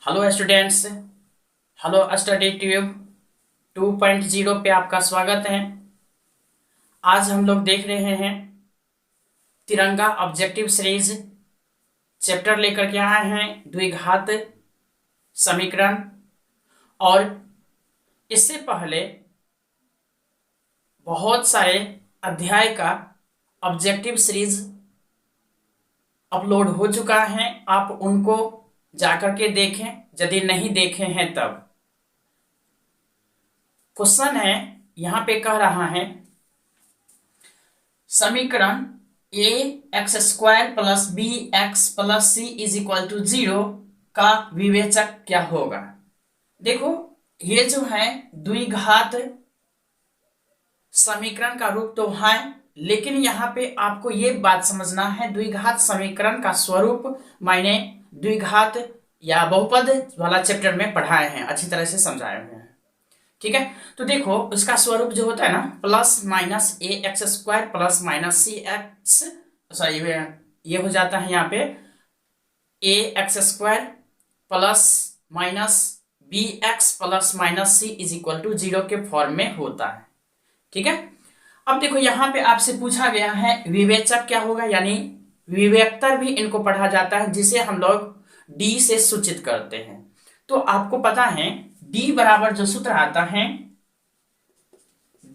Hello students. Hello study tube 2.0 पे आपका स्वागत है। आज हम लोग देख रहे हैं तिरंगा ऑब्जेक्टिव सीरीज। चैप्टर लेकर के आए हैं द्विघात समीकरण। और इससे पहले बहुत सारे अध्याय का ऑब्जेक्टिव सीरीज अपलोड हो चुका है, आप उनको जाकर के देखें यदि नहीं देखे हैं तब। क्वेश्चन है, यहां पे कह रहा है समीकरण A X square plus B X plus C is equal to 0 का विवेचक क्या होगा। देखो, ये जो है द्विघात समीकरण का रूप तो है, लेकिन यहाँ पे आपको ये बात समझना है द्विघात समीकरण का स्वरूप मैंने द्विघात या बहुपद वाला चैप्टर में पढ़ाए हैं, अच्छी तरह से समझाए हुए हैं। ठीक है, तो देखो उसका स्वरूप जो होता है ना, plus minus A X square plus minus C X, sorry ये हो जाता है यहाँ पे A X square plus minus B X plus minus C is equal to 0 के फॉर्म में होता है। ठीक है, अब देखो यहाँ पे आपसे पूछा गया है विवेचक क्या होगा, यानी विवेक्तर भी इनको पढ़ा जाता है, जिसे हम लोग डी से सूचित करते हैं। तो आपको पता है डी बराबर जो सूत्र आता है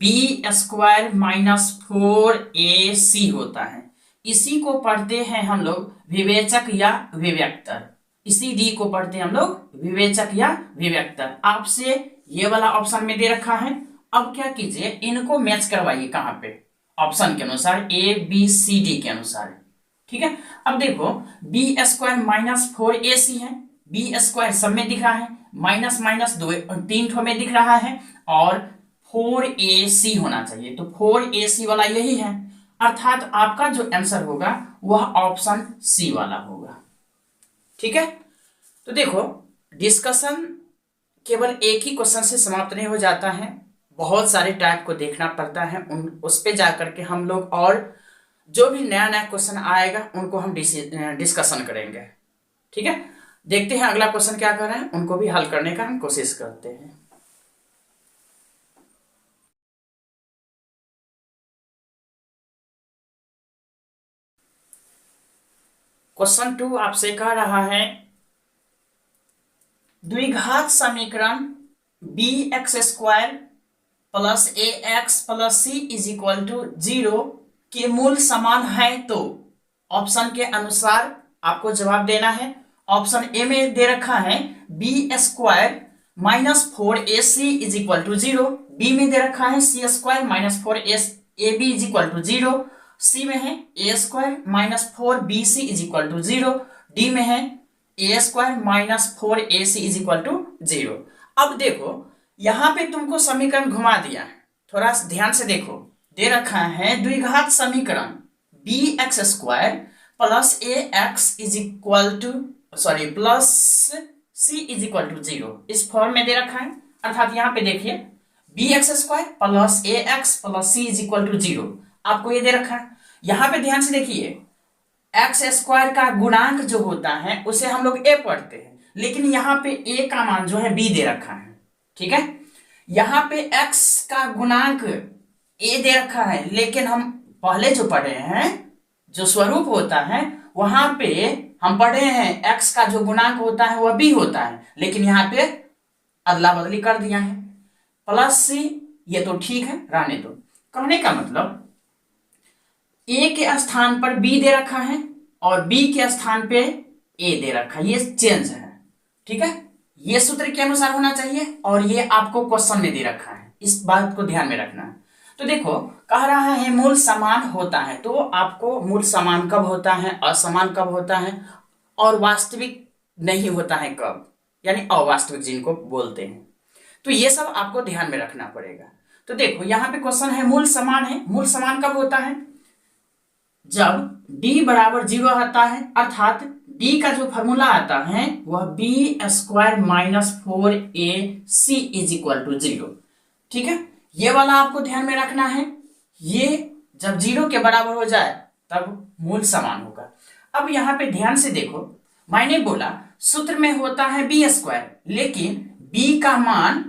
बी स्क्वायर माइनस 4ac होता है। इसी को पढ़ते हैं हम लोग विवेचक या विवेक्तर। इसी डी को पढ़ते हैं हम लोग विवेचक या विवेक्तर। आपसे ये वाला ऑप्शन में दे रखा है। अब क्या कीजिए, इनको मैच करवाइए कहां पे, ऑप्शन के अनुसार ए बी सी डी के अनुसार। ठीक है, अब देखो बी स्क्वायर माइनस 4ac है, बी स्क्वायर सब में दिख रहा है, माइनस माइनस 3 ठो में दिख रहा है, और 4ac होना चाहिए। तो 4ac वाला यही है, अर्थात आपका जो आंसर होगा वह ऑप्शन सी वाला होगा। ठीक है, तो देखो डिस्कशन केवल एक ही क्वेश्चन से समाप्त नहीं हो जाता है, बहुत सारे टाइप को देखना पड़ता है, उस पे जाकर के हम लोग और जो भी नया नया क्वेश्चन आएगा उनको हम डिस्कशन करेंगे। ठीक है, देखते हैं अगला क्वेश्चन क्या कर रहे हैं, उनको भी हल करने का हम कोशिश करते हैं। क्वेश्चन 2 आपसे कह रहा है द्विघात समीकरण B X square plus A X plus C is equal to 0 के मूल समान है, तो ऑप्शन के अनुसार आपको जवाब देना है। ऑप्शन ए में दे रखा है B square minus 4ac is equal to 0, B में दे रखा है C square minus 4ab is equal to 0, C में है A square minus 4bc is equal to 0, D में है A square minus 4ac is equal to 0। अब देखो यहां पे तुमको समीकरण घुमा दिया है, थोड़ा ध्यान से देखो। दे रखा है द्विघात समीकरण B X square plus A X is equal to sorry plus C is equal to 0, इस फॉर्म में दे रखा है। अर्थात यहां पे देखिए B X square plus A X plus C is equal to 0 आपको ये दे रखा है। यहां पे ध्यान से देखिए एक्स स्क्वायर का गुणांक जो होता है उसे हम लोग ए पढ़ते हैं, लेकिन यहाँ पे ए का मान जो है बी दे रखा है। ठीक है, यहां पे x का गुणांक a दे रखा है, लेकिन हम पहले जो पढ़े हैं जो स्वरूप होता है वहां पे हम पढ़े हैं x का जो गुणांक होता है वह b होता है, लेकिन यहां पे अदला बदली कर दिया है प्लस c। ये तो ठीक है, रहने दो। कहने का मतलब a के स्थान पर b दे रखा है और b के स्थान पे a दे रखा है, ये चेंज है। ठीक है, ये सूत्र के अनुसार होना चाहिए और ये आपको क्वेश्चन में दे रखा है, इस बात को ध्यान में रखना है। तो देखो कह रहा है मूल समान होता है, तो आपको मूल समान कब होता है, असमान कब होता है, और वास्तविक नहीं होता है कब, यानी अवास्तविक जिनको बोलते हैं, तो ये सब आपको ध्यान में रखना पड़ेगा। तो देखो यहाँ पे क्वेश्चन है मूल समान है, मूल समान कब होता है, जब d बराबर 0 आता है, अर्थात d का जो फॉर्मूला आता है वह B square minus 4ac is equal to 0। ठीक है, ये वाला आपको ध्यान में रखना है, ये जब 0 के बराबर हो जाए तब मूल समान होगा। अब यहाँ पे ध्यान से देखो, मैंने बोला सूत्र में होता है बी स्क्वायर, लेकिन बी का मान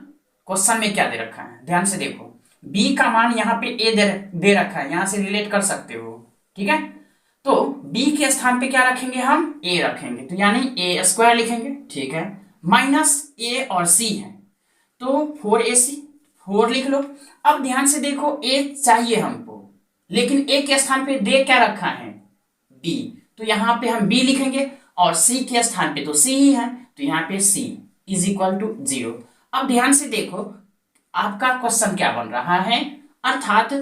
क्वेश्चन में क्या दे रखा है, ध्यान से देखो। बी का मान यहाँ पे ए दे रखा है, यहां से रिलेट कर सकते हो, ठीक है। तो b के स्थान पे क्या रखेंगे, हम a रखेंगे, तो यानी ए स्क्वायर लिखेंगे, ठीक है। माइनस a और c है, तो 4ac, 4 लिख लो। अब ध्यान से देखो, a चाहिए हमको, लेकिन a के स्थान पे दे क्या रखा है, b, तो यहाँ पे हम b लिखेंगे, और c के स्थान पे तो c ही है, तो यहाँ पे c इज इक्वल टू 0। अब ध्यान से देखो, आपका क्वेश्चन क्या बन रहा है, अर्थात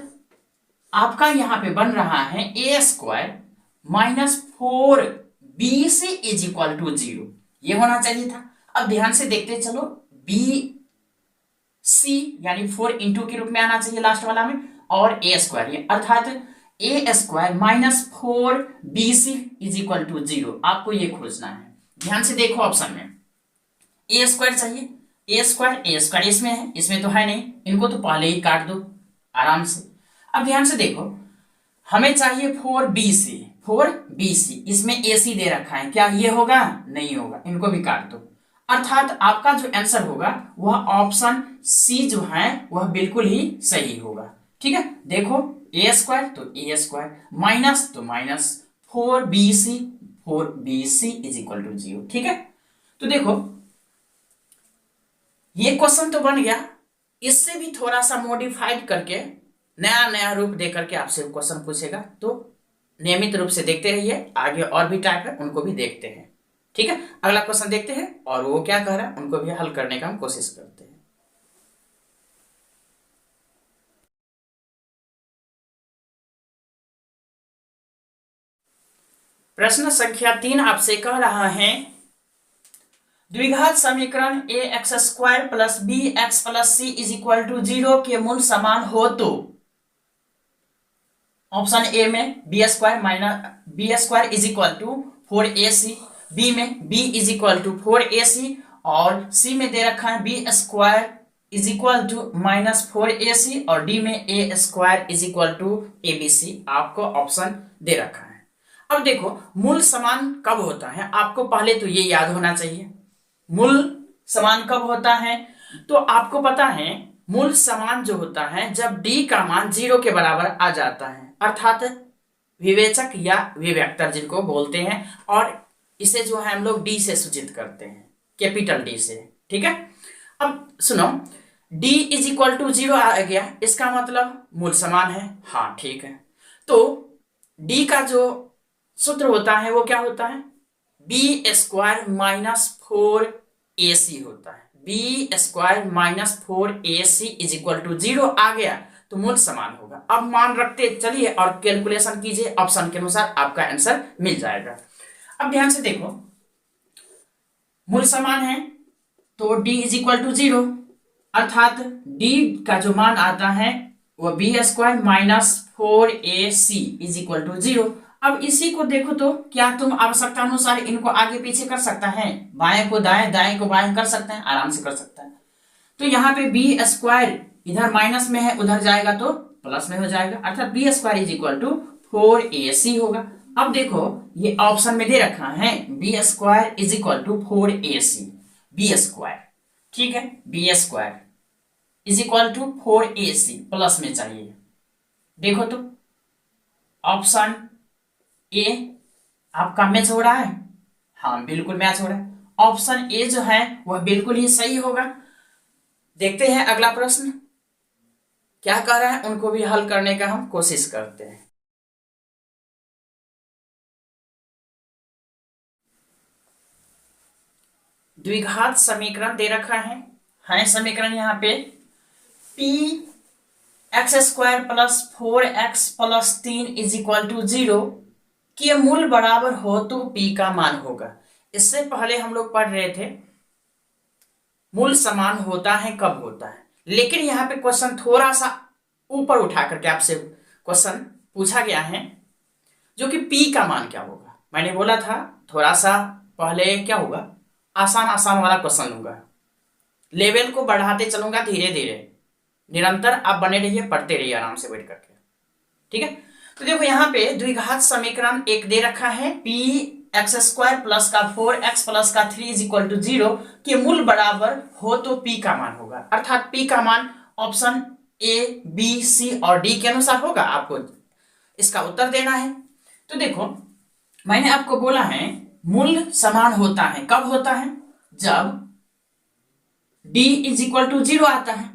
आपका यहाँ पे बन रहा है A square minus 4bc is equal to 0, ये होना चाहिए था। अब ध्यान से देखते चलो, bc यानी 4 इंटू के रूप में आना चाहिए लास्ट वाला में, और ए स्क्वायर, अर्थात A square minus 4bc is equal to 0, आपको ये खोजना है। ध्यान से देखो, ऑप्शन में ए स्क्वायर चाहिए, ए स्क्वायर इसमें है, इसमें तो है नहीं, इनको तो पहले ही काट दो आराम से। अब ध्यान से देखो, हमें चाहिए 4bc, इसमें ac दे रखा है, क्या ये होगा, नहीं होगा, इनको भी काट दो। अर्थात आपका जो आंसर होगा वह ऑप्शन सी जो है वह बिल्कुल ही सही होगा, ठीक है। देखो, ए स्क्वायर तो ए स्क्वायर, माइनस तो minus 4bc is equal to 0, ठीक है। तो देखो, ये क्वेश्चन तो बन गया, इससे भी थोड़ा सा मॉडिफाइड करके नया नया रूप दे करके आपसे क्वेश्चन पूछेगा, तो नियमित रूप से देखते रहिए। आगे और भी टाइप है, उनको भी देखते हैं, ठीक है। अगला क्वेश्चन देखते हैं, और वो क्या कह रहा है उनको भी हल करने का हम कोशिश करते हैं। प्रश्न संख्या 3 आपसे कह रहा है, द्विघात समीकरण A X square plus B X plus C is equal to 0 के मूल समान हो तो ऑप्शन ए में B square is equal to 4ac, B में b is equal to 4ac, और c में दे रखा है B square is equal to minus 4ac, और d में a स्क्वायर इज इक्वल टू abc, आपको ऑप्शन दे रखा है। अब देखो, मूल समान कब होता है, आपको पहले तो ये याद होना चाहिए। मूल समान कब होता है, तो आपको पता है मूल समान जो होता है जब d का मान 0 के बराबर आ जाता है, अर्थात विवेचक या विवेक्तर जिनको बोलते हैं, और इसे जो है हम लोग d से सूचित करते हैं, कैपिटल D से, ठीक है। अब सुनो, d इज इक्वल टू 0 आ गया, इसका मतलब मूल समान है, हाँ ठीक है। तो d का जो सूत्र होता है वो क्या होता है, बी स्क्वायर माइनस 4ac होता है, B square minus 4ac is equal to 0 आ गया, तो मूल समान होगा। अब मान रखते चलिए और कैलकुलेशन कीजिए, ऑप्शन के अनुसार आपका आंसर मिल जाएगा। अब ध्यान से देखो, मूल समान है तो d इज इक्वल टू 0, अर्थात d का जो मान आता है वह B square minus 4ac is equal to 0। अब इसी को देखो तो क्या तुम आवश्यकता अनुसार इनको आगे पीछे कर सकता है, बाएं को दाएं, दाएं को बाएं कर सकते हैं, आराम से कर सकता है। तो यहाँ पे बी स्क्वायर इधर माइनस में है, उधर जाएगा तो प्लस में हो जाएगा, अर्थात b square is equal to 4ac होगा। अब देखो, ये ऑप्शन में दे रखा है B square is equal to 4ac, b square, ठीक है, B square is equal to 4ac, plus में चाहिए। देखो तो ऑप्शन ए आपका मैच हो रहा है, हाँ बिल्कुल मैच हो रहा है, ऑप्शन ए जो है वह बिल्कुल ही सही होगा। देखते हैं अगला प्रश्न क्या कह रहा है, उनको भी हल करने का हम कोशिश करते हैं। द्विघात समीकरण दे रखा है समीकरण यहाँ पे p x square plus 4x plus 3 is equal to 0 के मूल बराबर हो तो p का मान होगा। इससे पहले हम लोग पढ़ रहे थे मूल समान होता है कब होता है, लेकिन यहाँ पे क्वेश्चन थोड़ा सा ऊपर उठा करके आपसे क्वेश्चन पूछा गया है जो कि p का मान क्या होगा। मैंने बोला था थोड़ा सा पहले क्या होगा, आसान वाला क्वेश्चन लूंगा, लेवल को बढ़ाते चलूंगा धीरे धीरे, निरंतर आप बने रहिए, पढ़ते रहिए आराम से बैठ करके, ठीक है। तो देखो यहाँ पे द्विघात समीकरण एक दे रखा है p एक्स स्क्वायर प्लस का 4x प्लस का 3 इज इक्वल टू 0 के मूल बराबर हो तो p का मान होगा, अर्थात p का मान ऑप्शन ए बी सी और डी के अनुसार होगा। आपको इसका उत्तर देना है। तो देखो मैंने आपको बोला है मूल समान होता है, कब होता है? जब d इज इक्वल टू 0 आता है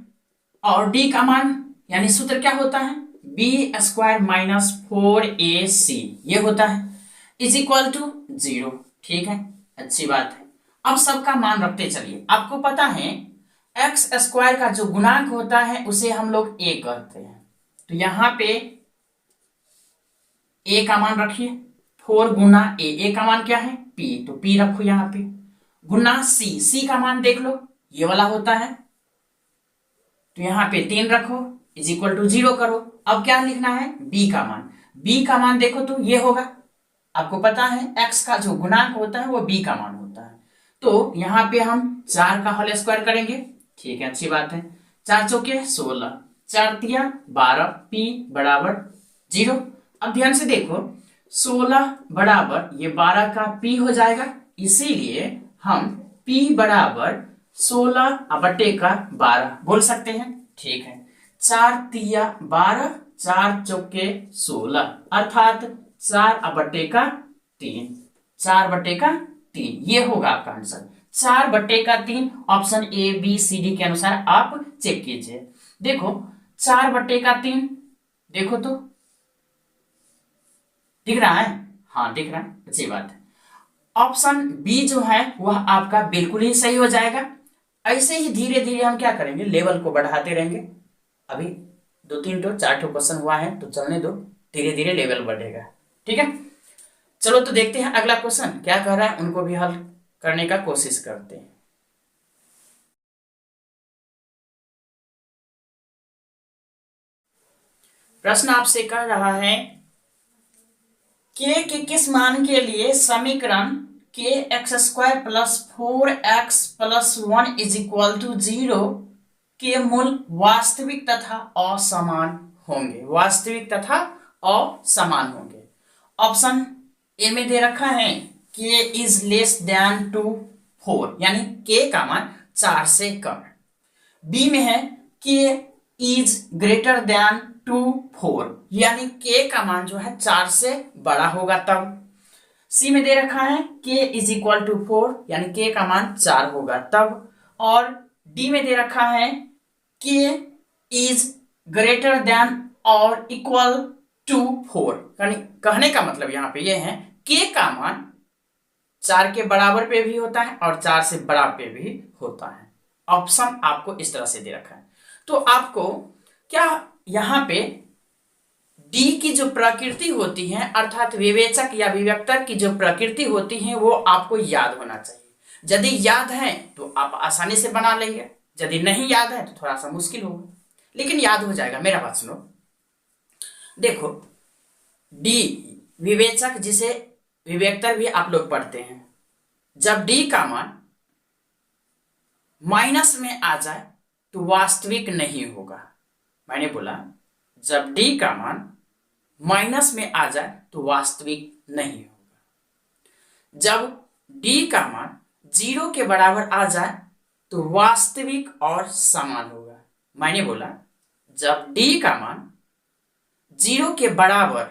और d का मान यानी सूत्र क्या होता है? बी स्क्वायर माइनस 4ac ये होता है इज इक्वल टू 0। ठीक है, अच्छी बात है। अब सबका मान रखते चलिए। आपको पता है एक्स स्क्वायर का जो गुणांक होता है उसे हम लोग a कहते हैं, तो यहां पे a का मान रखिए 4 गुना a का मान क्या है? p, तो p रखो यहां पे, गुना c का मान देख लो ये वाला होता है, तो यहां पे 3 रखो इज इक्वल टू 0 करो। अब क्या लिखना है? b का मान, b का मान देखो तो ये होगा, आपको पता है x का जो गुणांक होता है वो b का मान होता है, तो यहां पे हम 4 का होल स्क्वायर करेंगे। ठीक है, अच्छी बात है। 4 चौके 16, 4 तिया 12, p बराबर 0। अब ध्यान से देखो 16 बराबर ये 12 का p हो जाएगा, इसीलिए हम p बराबर 16 बटे का 12 बोल सकते हैं। ठीक है, 4 तिया 12, 4 चौके 16 अर्थात 4 बटे का 3, 4 बटे का 3 ये होगा आपका आंसर। 4 बटे का 3 option A B C D के अनुसार आप चेक कीजिए। देखो 4 बटे का 3 देखो तो दिख रहा है? हाँ दिख रहा है, अच्छी बात है। ऑप्शन बी जो है वह आपका बिल्कुल ही सही हो जाएगा। ऐसे ही धीरे धीरे हम क्या करेंगे, लेवल को बढ़ाते रहेंगे। अभी 2-3 तो 4 क्वेश्चन हुआ है तो चलने दो, धीरे धीरे लेवल बढ़ेगा। ठीक है, चलो तो देखते हैं अगला क्वेश्चन क्या कह रहा है, उनको भी हल करने का कोशिश करते हैं। प्रश्न आपसे कह रहा है के किस मान के लिए समीकरण के x square plus 4x plus 1 is equal to 0 के मूल वास्तविक तथा असमान होंगे, वास्तविक तथा असमान होंगे। ऑप्शन ए में दे रखा है k is less than to 4 यानी k का मान 4 से कम। बी में है k is greater than to 4 यानी k का मान जो है 4 से बड़ा होगा तब। सी में दे रखा है k इज इक्वल टू 4 यानी k का मान 4 होगा तब। और डी में दे रखा है k इज ग्रेटर देन और इक्वल टू 4 यानी कहने का मतलब यहाँ पे ये है k का मान 4 के बराबर पे भी होता है और 4 से बड़ा पे भी होता है। ऑप्शन आपको इस तरह से दे रखा है, तो आपको क्या यहाँ पे D की जो प्रकृति होती है अर्थात विवेचक या विवेक्तर की जो प्रकृति होती है वो आपको याद होना चाहिए। यदि याद है तो आप आसानी से बना लेंगे, यदि नहीं याद है तो थोड़ा सा मुश्किल होगा, लेकिन याद हो जाएगा। मेरा बात सुनो, देखो D विवेचक जिसे विवेक्तर भी आप लोग पढ़ते हैं, जब D का मान माइनस में आ जाए तो वास्तविक नहीं होगा। मैंने बोला जब D का मान माइनस में आ जाए तो वास्तविक नहीं होगा। जब D का मान 0 के बराबर आ जाए तो वास्तविक और समान होगा। मैंने बोला जब D का मान 0 के बराबर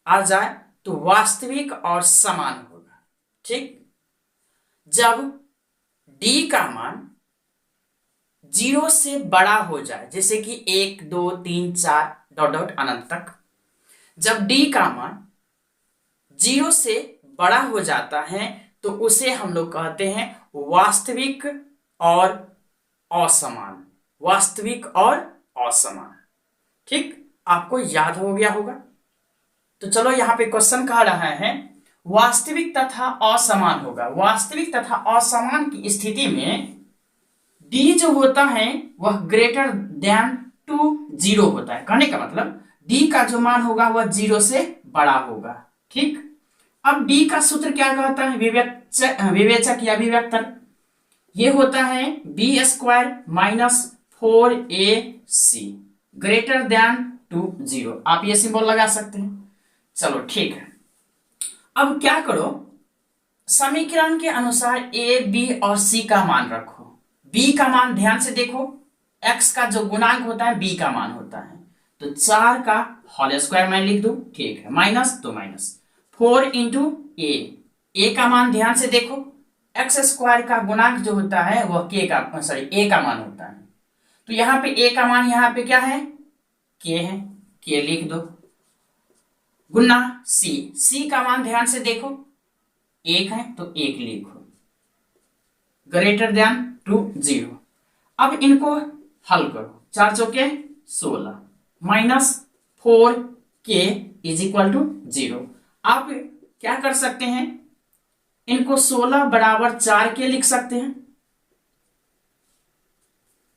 आ जाए तो वास्तविक और समान होगा। ठीक, जब D का मान 0 से बड़ा हो जाए, जैसे कि 1 2 3 4 डॉट डॉट अनंत तक, जब D का मान 0 से बड़ा हो जाता है तो उसे हम लोग कहते हैं वास्तविक और असमान, वास्तविक और असमान। ठीक, आपको याद हो गया होगा। तो चलो यहाँ पे क्वेश्चन कह रहा है वास्तविक तथा असमान होगा। वास्तविक तथा असमान की स्थिति में D जो होता है वह ग्रेटर देन टू 0 होता है। कहने का मतलब D का जो मान होगा वह 0 से बड़ा होगा। ठीक, अब D का सूत्र क्या कहता है, विवेचक या विवेक्तर, ये होता है B square minus 4ac greater than to 0। आप ये सिंबल लगा सकते हैं। चलो ठीक है, अब क्या करो, समीकरण के अनुसार ए बी और सी का मान रखो। बी का मान ध्यान से देखो, एक्स का जो गुणांक होता है बी का मान होता है, तो 4 का होल स्क्वायर मैं लिख दूं, ठीक है, माइनस तो माइनस 4 इंटू ए का मान ध्यान से देखो, एक्स स्क्वायर का गुणांक जो होता है वह ए का मान होता है, तो यहाँ पे ए का मान यहाँ पे क्या है, के है, के लिख दो, गुना सी का मान ध्यान से देखो 1 है तो 1 लिखो, ग्रेटर देन टू 0। अब इनको हल करो, 4 चौके 16 माइनस 4 के इज इक्वल टू 0। आप क्या कर सकते हैं, इनको 16 बराबर 4 के लिख सकते हैं,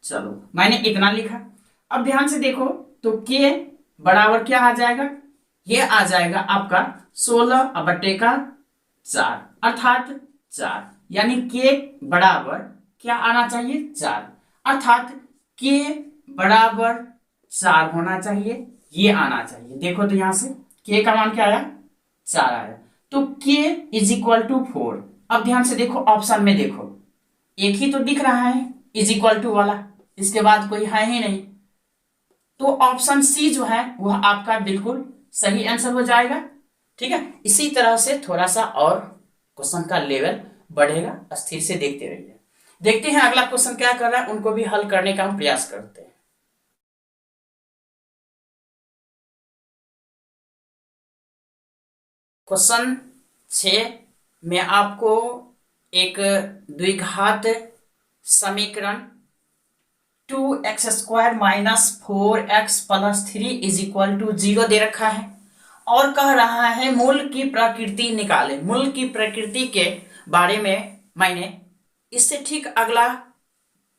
चलो मैंने इतना लिखा। अब ध्यान से देखो तो के बराबर क्या आ जाएगा, ये आ जाएगा आपका 16/4 अर्थात 4, यानी के बराबर क्या आना चाहिए 4, अर्थात के बराबर 4 होना चाहिए, ये आना चाहिए। देखो तो यहां से के का मान क्या आया 4 आया, तो के इज इक्वल टू 4। अब ध्यान से देखो ऑप्शन में देखो एक ही तो दिख रहा है इज इक्वल टू वाला, इसके बाद कोई है ही नहीं, तो ऑप्शन सी जो है वह आपका बिल्कुल सही आंसर हो जाएगा। ठीक है, इसी तरह से थोड़ा सा और क्वेश्चन का लेवल बढ़ेगा, स्थिर से देखते रहिए। देखते हैं अगला क्वेश्चन क्या कर रहा है, उनको भी हल करने का हम प्रयास करते हैं। क्वेश्चन 6 में आपको एक द्विघात समीकरण 2x² minus 4x plus 3 is equal to 0 दे रखा है और कह रहा है मूल की प्रकृति निकाले। मूल की प्रकृति के बारे में मैंने इससे ठीक अगला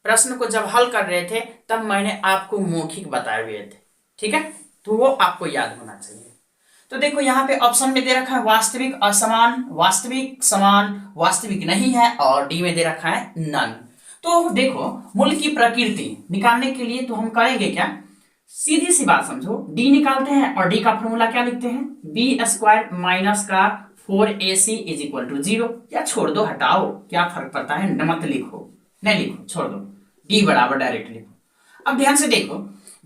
प्रश्न को जब हल कर रहे थे तब मैंने आपको मौखिक बताए हुए थे, ठीक है, तो वो आपको याद होना चाहिए। तो देखो यहाँ पे ऑप्शन में दे रखा है वास्तविक, असमान, वास्तविक, समान, वास्तविक नहीं है, और डी में दे रखा है नन। तो देखो मूल की प्रकृति निकालने के लिए तो हम करेंगे क्या, सीधी सी बात समझो, डी निकालते हैं और डी का फॉर्मूला क्या लिखते हैं, b² माइनस का 4ac इज इक्वल टू 0, या छोड़ दो, हटाओ, क्या फर्क पड़ता है, मत लिखो, नहीं लिखो, छोड़ दो, डी बराबर डायरेक्ट लिखो। अब ध्यान से देखो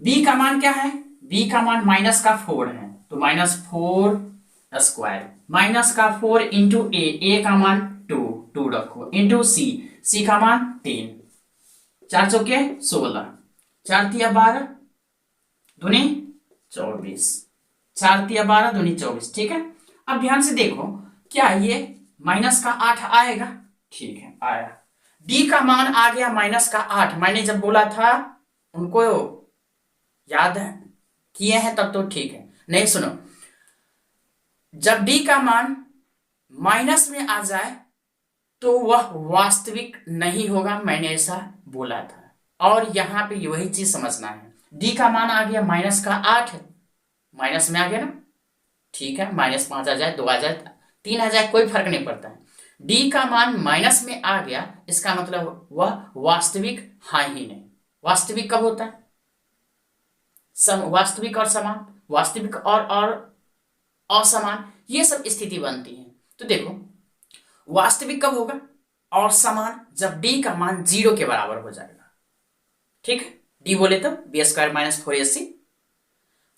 b का मान क्या है, b का मान माइनस का 4 है, तो -4² माइनस का 4 इंटू ए का मान 2 रखो, इंटू सी का मान 3, 4 चौके 16, 4 तिया 12 दूनी 24, 4 तिया 12 दूनी 24, ठीक है। अब ध्यान से देखो क्या ये माइनस का 8 आएगा, ठीक है आया, डी का मान आ गया माइनस का 8, मैंने जब बोला था उनको याद है किए हैं तब तो ठीक है, नहीं सुनो, जब डी का मान माइनस में आ जाए तो वह वास्तविक नहीं होगा, मैंने ऐसा बोला था, और यहां पे वही चीज समझना है। डी का मान आ गया माइनस का 8, माइनस में आ गया ना, ठीक है, -5 आ जाए, 2 आ जाए, 3 आ जाए, कोई फर्क नहीं पड़ता है, डी का मान माइनस में आ गया, इसका मतलब वह वास्तविक है ही नहीं। वास्तविक कब होता है, वास्तविक और समान, वास्तविक और असमान, ये सब स्थिति बनती है। तो देखो वास्तविक कब होगा और समान, जब डी का मान 0 के बराबर हो जाएगा, ठीक है, डी बोले तो b² माइनस 4ac,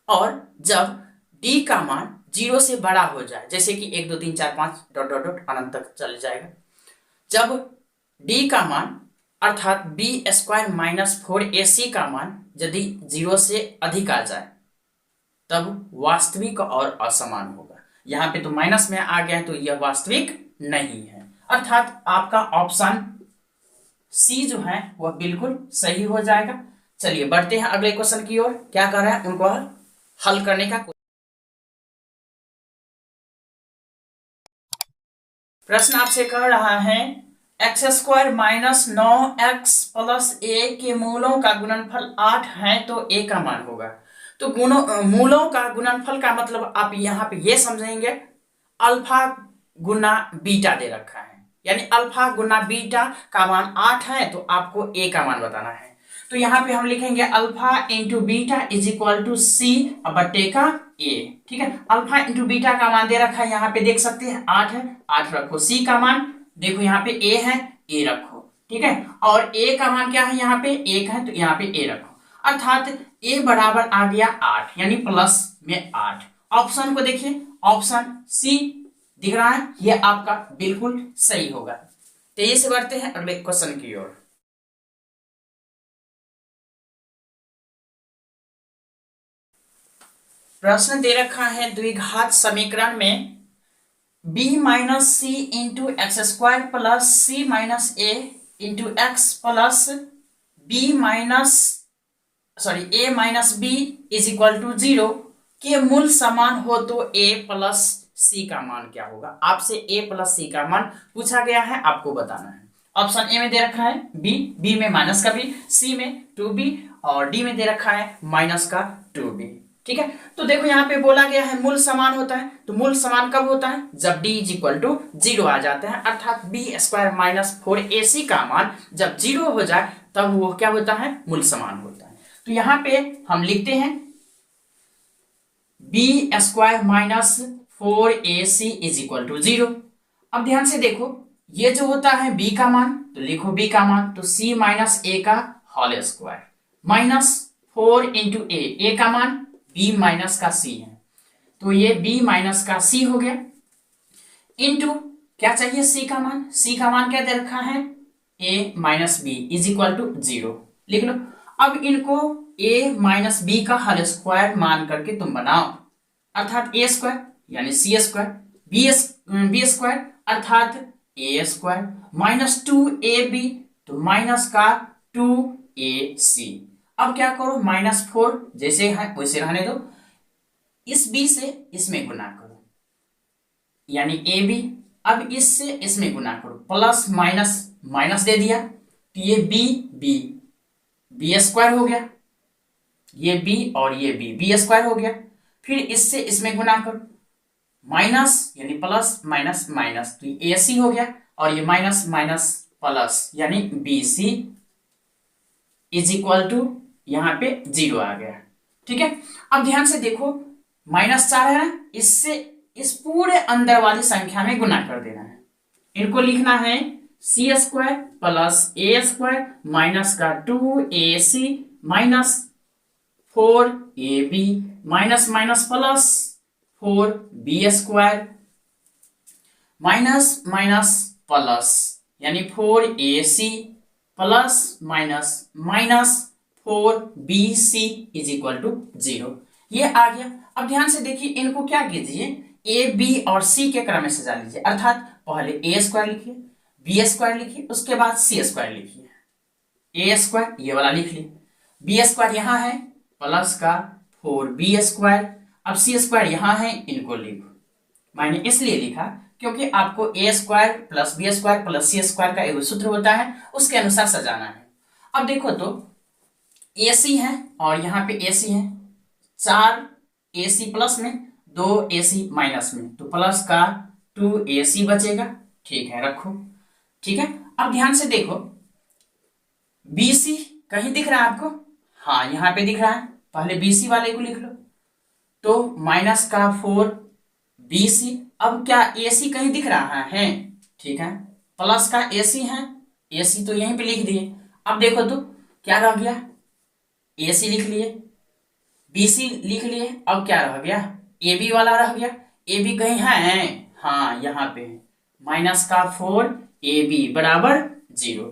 और जब डी का मान 0 से बड़ा हो जाए, जैसे कि 1 2 3 4 5 डॉट डॉट डॉट अनंत तक चल जाएगा, जब डी का मान अर्थात b² माइनस 4ac का मान यदि 0 से अधिक आ जाए तब वास्तविक और असमान होगा। यहाँ पे तो माइनस में आ गया है तो यह वास्तविक नहीं है, अर्थात आपका ऑप्शन सी जो है वह बिल्कुल सही हो जाएगा। चलिए बढ़ते हैं अगले क्वेश्चन की ओर, क्या कर रहा है उनको हल करने का प्रश्न आपसे कर रहा है x² minus 9x plus a के मूलों का गुणनफल 8 है तो a का मान होगा। तो मूलों का गुणनफल का मतलब आप यहाँ पे ये समझेंगे अल्फा गुना बीटा दे रखा है, यानी अल्फा गुना बीटा का मान 8 है तो आपको a का मान बताना है। तो यहाँ पे हम लिखेंगे alpha into beta is equal to C बट्टे का ए। ठीक है, अल्फा इंटू बीटा का मान दे रखा है, यहाँ पे देख सकते हैं 8 है, 8 रखो। सी का मान देखो यहाँ पे ए है, ए रखो। ठीक है, और ए का मान क्या है, यहाँ पे 1 है तो यहाँ पे ए रखो, अर्थात ए बराबर आ गया 8, यानी प्लस में 8। ऑप्शन को देखिए, ऑप्शन सी दिख रहा है, ये आपका बिल्कुल सही होगा। तेजी से बढ़ते हैं अगले क्वेश्चन की ओर। प्रश्न दे रखा है द्विघात समीकरण में b minus c into x square plus c minus a into x plus b minus a minus b is equal to 0 के मूल समान हो तो a प्लस सी का मान क्या होगा। आपसे a प्लस सी का मान पूछा गया है, आपको बताना है। ऑप्शन ए में दे रखा है बी में माइनस का बी, सी में 2b और डी में दे रखा है माइनस का 2b। ठीक है, तो देखो यहाँ पे बोला गया है मूल समान होता है, तो मूल समान कब होता है, जब d इज इक्वल टू 0 आ जाता है, अर्थात बी स्क्वायर माइनस 4ac का मान जब 0 हो जाए तब वो क्या होता है, मूल समान होता है। तो यहाँ पे हम लिखते हैं b square minus 4ac is equal to 0। अब ध्यान से देखो, ये जो होता है b का मान, तो लिखो b का मान, तो c माइनस a का whole square minus 4 into a का मान b माइनस का c है, तो ये b माइनस का c हो गया, इंटू क्या चाहिए c का मान, c का मान क्या दे रखा है a minus b is equal to 0, लिख लो। अब इनको a माइनस बी का होल स्क्वायर मान करके तुम बनाओ, अर्थात a स्क्वायर यानी c स्क्वायर, b स्क्वायर अर्थात a स्क्वायर माइनस 2ab तो माइनस का 2ac। अब क्या करो, -4 जैसे है वैसे रहने दो, इस b से इसमें गुना करो यानी ab, अब इससे इसमें गुना करो, प्लस माइनस माइनस दे दिया तो ये b स्क्वायर हो गया, ये b और ये b स्क्वायर हो गया, फिर इससे इसमें गुना करो, माइनस यानी प्लस माइनस माइनस तो ये ac हो गया, और ये माइनस माइनस प्लस यानी bc इज इक्वल टू यहाँ पे 0 आ गया। ठीक है, अब ध्यान से देखो -4 है, इससे इस पूरे अंदर वाली संख्या में गुना कर देना है, इनको लिखना है c square plus a square minus का 2ac minus 4ab minus minus plus 4b square minus minus plus यानी 4ac plus minus minus 4bc is equal to 0, ये आ गया। अब ध्यान से देखिए, इनको क्या कीजिए, a b और c के क्रम में सजा लीजिए, अर्थात पहले a स्क्वायर लिखिए, b स्क्वायर लिखिए, उसके बाद c स्क्वायर लिखिए, a स्क्वायर ये वाला लिख लिए, b स्क्वायर यहाँ है प्लस का 4b स्क्वायर, अब c स्क्वायर यहाँ है, इनको लिखो। मैंने इसलिए लिखा क्योंकि आपको a square plus b square plus c square का एक सूत्र होता है, उसके अनुसार सजाना है। अब देखो तो AC है और यहाँ पे AC है, 4 AC प्लस में 2 AC माइनस में, तो प्लस का 2 AC बचेगा। ठीक है, रखो। ठीक है, अब ध्यान से देखो BC कहीं दिख रहा है आपको, हाँ यहाँ पे दिख रहा है, पहले BC वाले को लिख लो, तो माइनस का 4 BC। अब क्या AC कहीं दिख रहा है, ठीक है, प्लस का AC है, AC तो यहीं पे लिख दिए। अब देखो तो क्या रह गया, AC लिख लिए, BC लिख लिए, अब क्या रह गया, AB वाला रह गया। AB कहीं है, हाँ यहाँ पे माइनस का 4AB बराबर 0।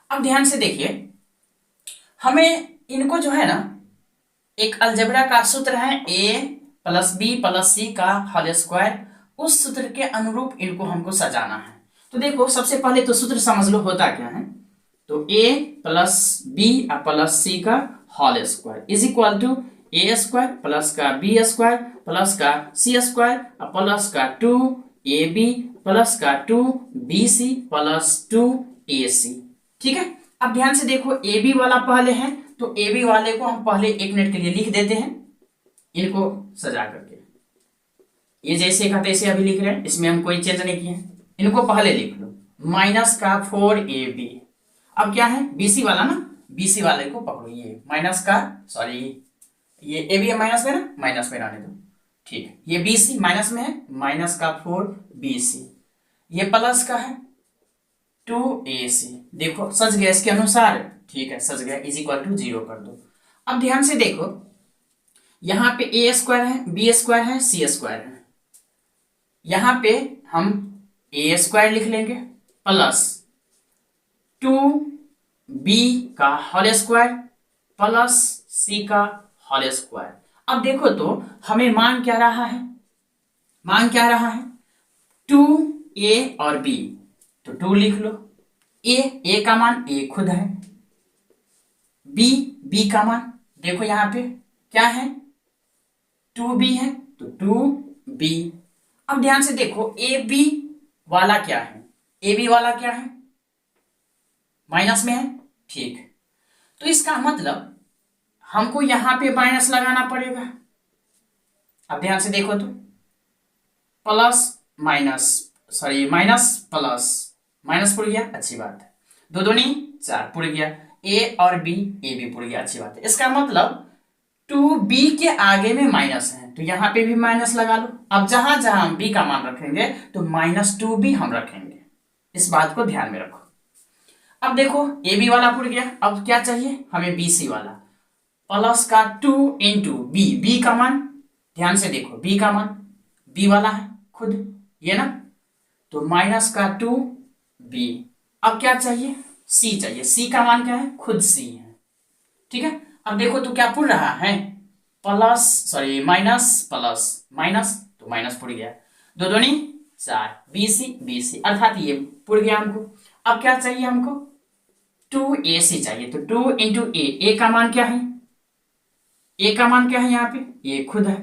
अब ध्यान से देखिए, हमें इनको जो है ना, एक अलजेब्रा का सूत्र है A plus B plus C का होल स्क्वायर, उस सूत्र के अनुरूप इनको हमको सजाना है। तो देखो सबसे पहले तो सूत्र समझ लो होता क्या है, तो A plus B plus C का whole square is equal to A square plus का B स्क्वायर प्लस का C स्क्वायर प्लस का 2AB प्लस का 2BC प्लस 2AC। ठीक है, अब ध्यान से देखो AB वाला पहले है, तो AB वाले को हम पहले 1 मिनट के लिए लिख देते हैं, इनको सजा करके, ये जैसे का तैसे अभी लिख रहे हैं, इसमें हम कोई चेंज नहीं किए, इनको पहले लिख लो, माइनस का 4AB। अब क्या है BC वाला ना, BC वाले को पकड़ो, ये माइनस का, सॉरी ये ए भी माइनस में ना, माइनस में रहने दो, ठीक है। ये BC माइनस में है, माइनस का 4BC, ये प्लस का है 2AC। देखो सज गया इसके अनुसार, ठीक है सज गया, इज इक्वल टू 0 कर दो। अब ध्यान से देखो, यहां पे ए स्क्वायर है, बी स्क्वायर है, सी स्क्वायर है, यहां पे हम ए स्क्वायर लिख लेंगे प्लस 2B का होल स्क्वायर प्लस C का होल स्क्वायर। अब देखो तो हमें मान क्या रहा है, मान क्या रहा है 2A और B, तो 2 लिख लो, ए का मान ए खुद है, बी का मान देखो यहां पे क्या है 2B है, तो 2B। अब ध्यान से देखो ए बी वाला क्या है, ए बी वाला क्या है माइनस में है, ठीक। तो इसका मतलब हमको यहां पे माइनस लगाना पड़ेगा। अब ध्यान से देखो तो plus minus, sorry minus plus, minus पुड़ गया, अच्छी बात है, 2 दूनी 4 पुड़ गया, ए और बी, ए भी पुड़ गया, अच्छी बात है। इसका मतलब 2B के आगे में माइनस है, तो यहां पे भी माइनस लगा लो। अब जहां जहां हम B का मान रखेंगे तो -2B हम रखेंगे, इस बात को ध्यान में रखो। अब देखो ए बी वाला पुड़ गया, अब क्या चाहिए हमें BC वाला, प्लस का 2 इंटू बी का मान, ध्यान से देखो B का मान B वाला है खुद ये ना, तो माइनस का 2B। अब क्या चाहिए C चाहिए, C का मान क्या है खुद C है, ठीक है। अब देखो तो क्या पुड़ रहा है plus, sorry minus plus minus, तो माइनस पुड़ गया, 2 दूनी 4, BC अर्थात ये पुड़ गया हमको। अब क्या चाहिए हमको 2AC चाहिए, तो 2 इंटू ए का मान क्या है, ए का मान क्या है यहाँ पे ए खुद है।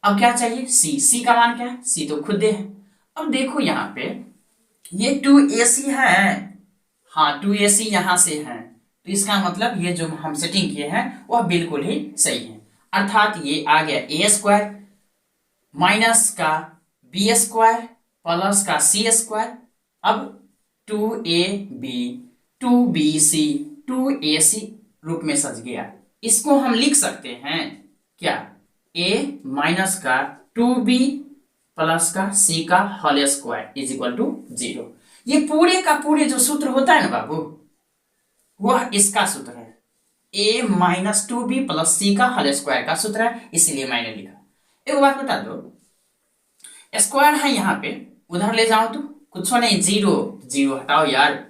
अब क्या चाहिए C का मान क्या है, C तो खुद है। अब देखो यहाँ पे ये 2AC है, हाँ 2AC यहां से है, तो इसका मतलब ये जो हम सेटिंग किए हैं वह बिल्कुल ही सही है, अर्थात ये आ गया ए स्क्वायर माइनस का बी स्क्वायर प्लस का C स्क्वायर। अब 2AB 2BC 2AC रूप में सज गया। इसको हम लिख सकते हैं क्या, A माइनस का 2B प्लस का C का whole square is equal to 0। ये पूरे का पूरे जो सूत्र होता है ना बाबू, वह इसका सूत्र है, A -2B प्लस C का होल स्क्वायर का सूत्र है, इसलिए मैंने लिखा। एक बात बता दो, स्क्वायर है यहाँ पे, उधर ले जाओ तो कुछ नहीं, 0 हटाओ यार,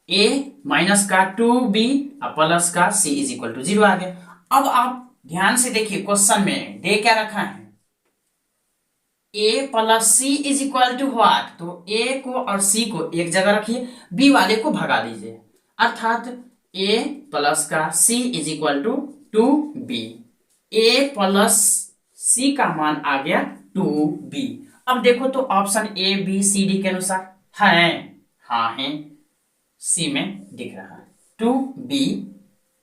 A माइनस का 2B प्लस का C इज इक्वल टू 0 आ गया। अब आप ध्यान से देखिए क्वेश्चन में दे क्या रखा है, A plus C is equal to what, तो A को और C को एक जगह रखिए, B वाले को भगा दीजिए, अर्थात A प्लस का C is equal to 2B। A plus C का मान आ गया 2B। अब देखो तो option A B C D के अनुसार है, हाँ है, C में दिख रहा है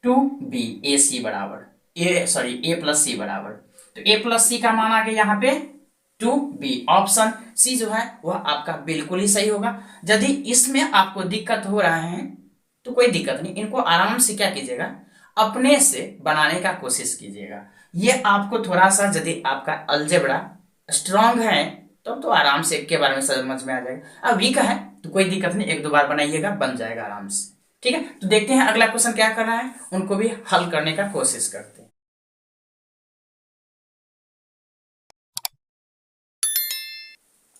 2B AC बराबर A प्लस C बराबर, तो A प्लस C का मान आ गया यहाँ पे 2B। ऑप्शन C जो है वह आपका बिल्कुल ही सही होगा। यदि इसमें आपको दिक्कत हो रहा है तो कोई दिक्कत नहीं, इनको आराम से क्या कीजिएगा, अपने से बनाने का कोशिश कीजिएगा। ये आपको थोड़ा सा, यदि आपका अलजेब्रा स्ट्रांग है तब तो आराम से के बारे में समझ में आ जाएगा, अब वीक है तो कोई दिक्कत नहीं, 1-2 बार बनाइएगा बन जाएगा आराम से, ठीक है। तो देखते हैं अगला क्वेश्चन क्या कर रहा है, उनको भी हल करने का कोशिश करते हैं।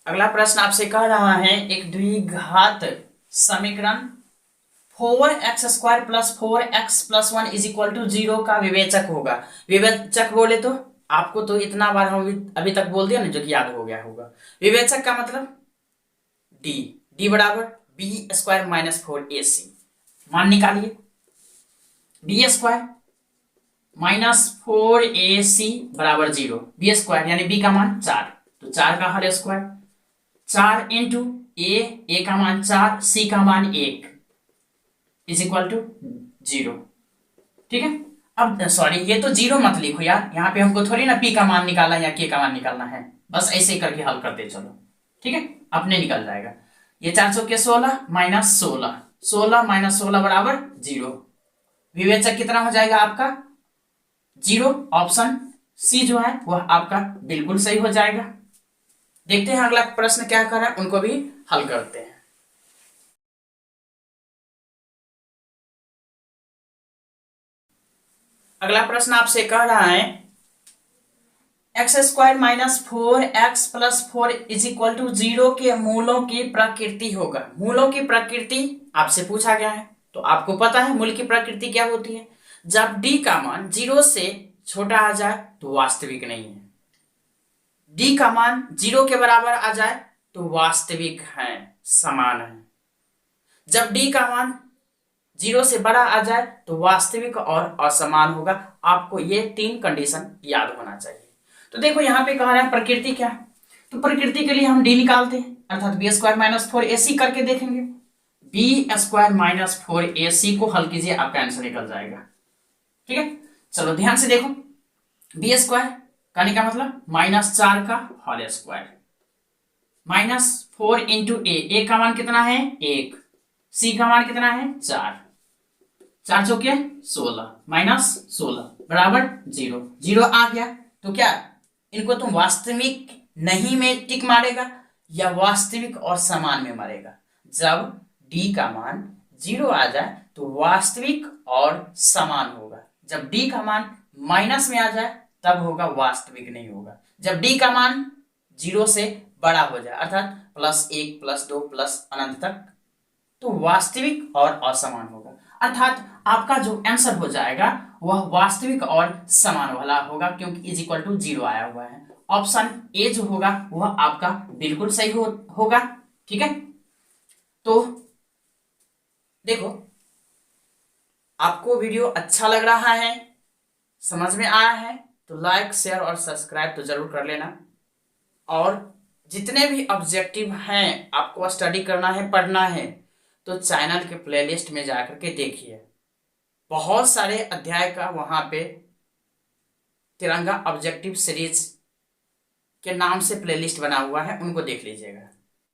अगला प्रश्न आपसे कह रहा है एक द्विघात समीकरण 4x² plus 4x plus 1 is equal to 0 का विवेचक होगा। विवेचक बोले तो आपको तो इतना बार हम अभी तक बोल दिया ना, जो कि याद हो गया होगा। विवेचक का मतलब d बराबर b² माइनस 4ac, मान निकालिए b² माइनस 4ac बराबर 0, b² यानी b का मान 4, तो 4 का होल स्क्वायर, 4 इंटू a का मान 4, c का मान 1 इज इक्वल टू 0, ठीक है। अब सॉरी ये तो 0 मत लिखो यार, यहाँ पे हमको थोड़ी ना p का मान निकालना या k का मान निकालना है, बस ऐसे ही करके हल करते चलो, ठीक है, अपने निकल जाएगा। ये 4 के 16 माइनस 16 16 माइनस 16 बराबर 0। विवेचक कितना हो जाएगा आपका 0। ऑप्शन सी जो है वह आपका बिल्कुल सही हो जाएगा। देखते हैं अगला प्रश्न क्या कर रहा है, उनको भी हल करते हैं। अगला प्रश्न आपसे कह रहा है x square minus 4x plus 4 is equal to 0 के मूलों की प्रकृति होगा। मूलों की प्रकृति आपसे पूछा गया है, तो आपको पता है मूल की प्रकृति क्या होती है। जब d का मान 0 से छोटा आ जाए तो वास्तविक नहीं है, d का मान 0 के बराबर आ जाए तो वास्तविक है, समान है। जब d का मान 0 से बड़ा आ जाए तो वास्तविक और असमान होगा। आपको ये 3 कंडीशन याद होना चाहिए। तो देखो यहाँ पे कह रहा है प्रकृति क्या है, तो प्रकृति के लिए हम d निकालते हैं, अर्थात बी स्क्वायर माइनस 4ac करके देखेंगे। बी स्क्वायर माइनस 4ac को हल कीजिए, आपका आंसर निकल जाएगा। ठीक है, चलो ध्यान से देखो। बी स्क्वायर करने का मतलब -4 का होल स्क्वायर माइनस 4 इंटू ए का मान कितना है 1, सी का मान कितना है 4, 4 चौके 16 माइनस 16 बराबर 0। 0 आ गया तो क्या इनको तुम वास्तविक नहीं में टिक मारेगा या वास्तविक और समान में मारेगा। जब d का मान 0 आ जाए तो वास्तविक और समान होगा। जब d का मान माइनस में आ जाए तब होगा, वास्तविक नहीं होगा। जब d का मान 0 से बड़ा हो जाए अर्थात +1 +2 प्लस अनंत तक, तो वास्तविक और असमान होगा। अर्थात आपका जो आंसर हो जाएगा वह वास्तविक और समान वाला होगा, क्योंकि इज इक्वल टू 0 आया हुआ है। ऑप्शन ए जो होगा वह आपका बिल्कुल सही होगा। ठीक है, तो देखो आपको वीडियो अच्छा लग रहा है, समझ में आया है तो लाइक शेयर और सब्सक्राइब तो जरूर कर लेना। और जितने भी ऑब्जेक्टिव हैं आपको स्टडी करना है, पढ़ना है, तो चैनल के प्लेलिस्ट में जाकर के देखिए। बहुत सारे अध्याय का वहां पे तिरंगा ऑब्जेक्टिव सीरीज के नाम से प्लेलिस्ट बना हुआ है, उनको देख लीजिएगा।